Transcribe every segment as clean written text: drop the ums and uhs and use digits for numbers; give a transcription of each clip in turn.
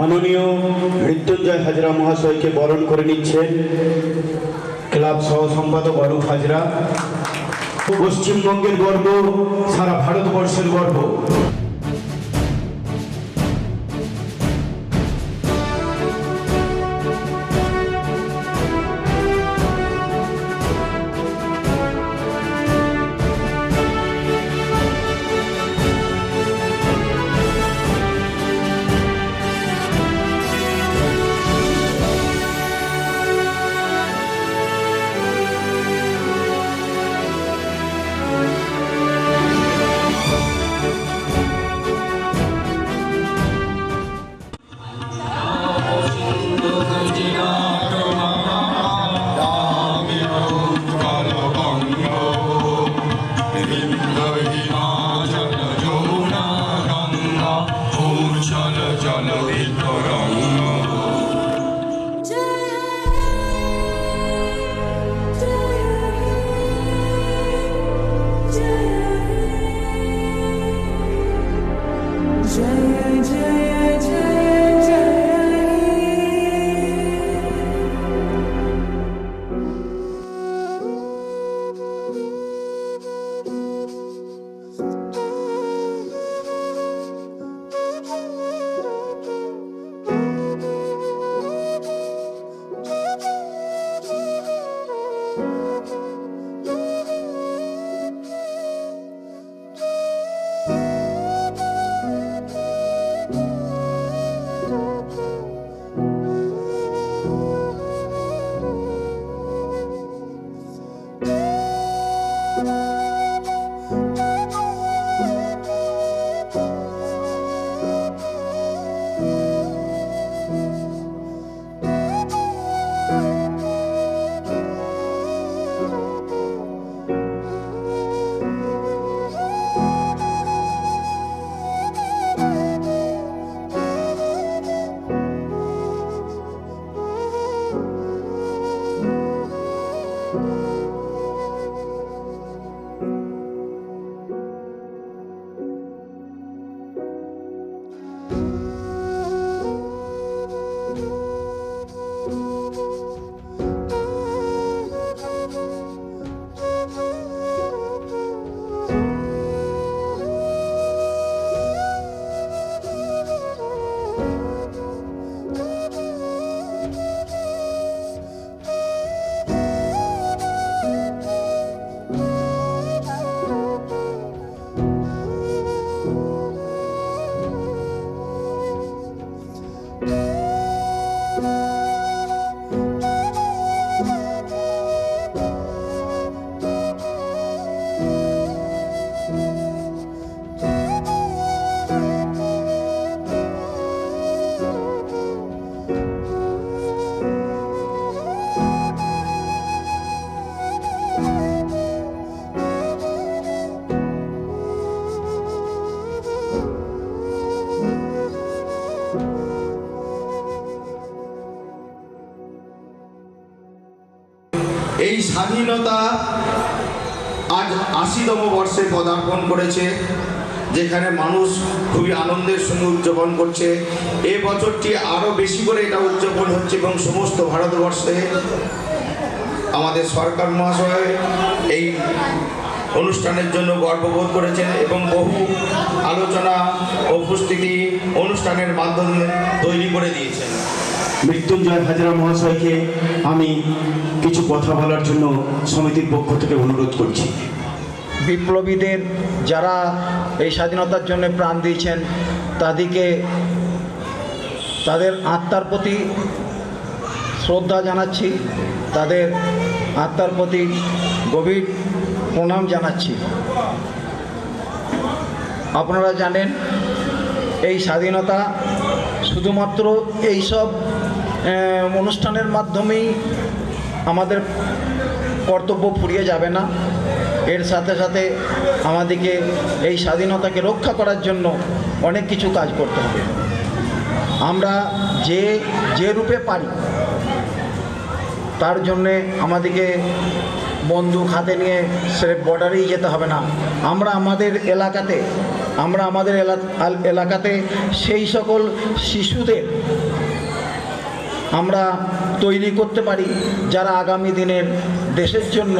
মাননীয় মৃত্যুঞ্জয় হাজরা মহাশয়কে বরণ করে নিচ্ছেন ক্লাব সহ সম্পাদক অরূপ হাজরা। পশ্চিমবঙ্গের গর্ব, সারা ভারতবর্ষের গর্ব। এই স্বাধীনতা আজ ৮০তম বর্ষে পদার্পণ করেছে, যেখানে মানুষ খুবই আনন্দের সঙ্গে উদযাপন করছে। এই বছরটি আরও বেশি করে এটা উদযাপন হচ্ছে এবং সমস্ত ভারতবর্ষে আমাদের সরকার মহাশয় এই অনুষ্ঠানের জন্য গর্ববোধ করেছেন এবং বহু আলোচনা উপস্থিতি অনুষ্ঠানের মাধ্যমে তৈরি করে দিয়েছেন। মৃত্যুঞ্জয় হাজরা মহাশয়কে আমি কিছু কথা বলার জন্য সমিতির পক্ষ থেকে অনুরোধ করছি। বিপ্লবীদের যারা এই স্বাধীনতার জন্য প্রাণ দিয়েছেন তাদেরকে তাদের আত্মার প্রতি শ্রদ্ধা জানাচ্ছি, তাদের আত্মার প্রতি গভীর প্রণাম জানাচ্ছি। আপনারা জানেন এই স্বাধীনতা শুধুমাত্র এইসব অনুষ্ঠানের মাধ্যমেই আমাদের কর্তব্য ফুরিয়ে যাবে না, এর সাথে সাথে আমাদেরকে এই স্বাধীনতাকে রক্ষা করার জন্য অনেক কিছু কাজ করতে হবে। আমরা যে রূপে পারি তার জন্যে আমাদেরকে বন্দুক হাতে নিয়ে সে বর্ডারেই যেতে হবে না। আমরা আমাদের এলাকাতে সেই সকল শিশুদের আমরা তৈরি করতে পারি যারা আগামী দিনের দেশের জন্য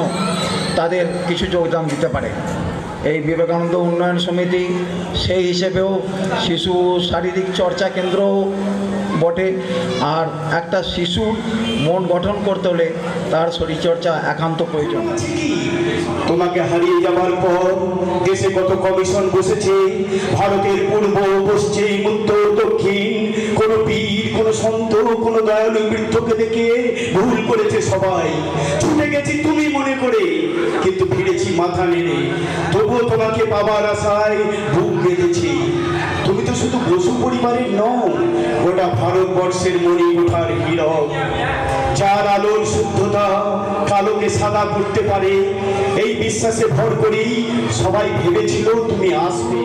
তাদের কিছু যোগদান দিতে পারে। এই বিবেকানন্দ উন্নয়ন সমিতি সেই হিসেবেও শিশু শারীরিক চর্চা কেন্দ্রও বটে। আর একটা শিশুর মন গঠন করতে হলে তার শরীরচর্চা একান্ত প্রয়োজন। তোমাকে হারিয়ে যাওয়ার পর দেশে কত কমিশন বসেছে, ভারতের পূর্ব পশ্চিম উত্তর দক্ষিণ। কোনো পীর, কোনো সন্ত, কোনো দয়ালু বৃদ্ধকে দেখে ভুল করেছে সবাই, ছুটে গেছি তুমি মনে করে, কিন্তু ফিরেছি মাথা নেড়ে। তবুও তোমাকে পাবার আশায় বুক বেঁধেছি। তুমি তো শুধু বসু পরিবারের নও, গোটা ভারতবর্ষের মণিমুঠার হীরক, যার আলোর শুদ্ধতা কালোকে সাদা করতে পারে। এই বিশ্বাসে ভর করেই সবাই ভেবেছিল তুমি আসবে।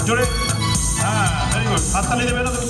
জোরে, হ্যাঁ, ভেরি গুড। হাততালি দেবে না তুমি?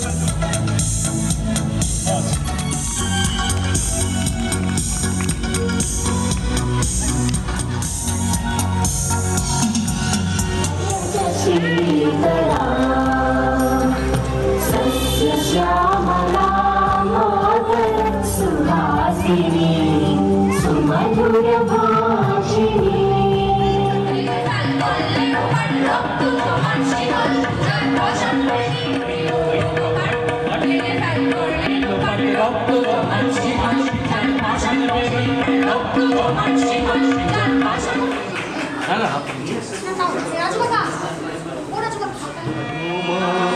রাজু কাকা, ও রাজু কাকা।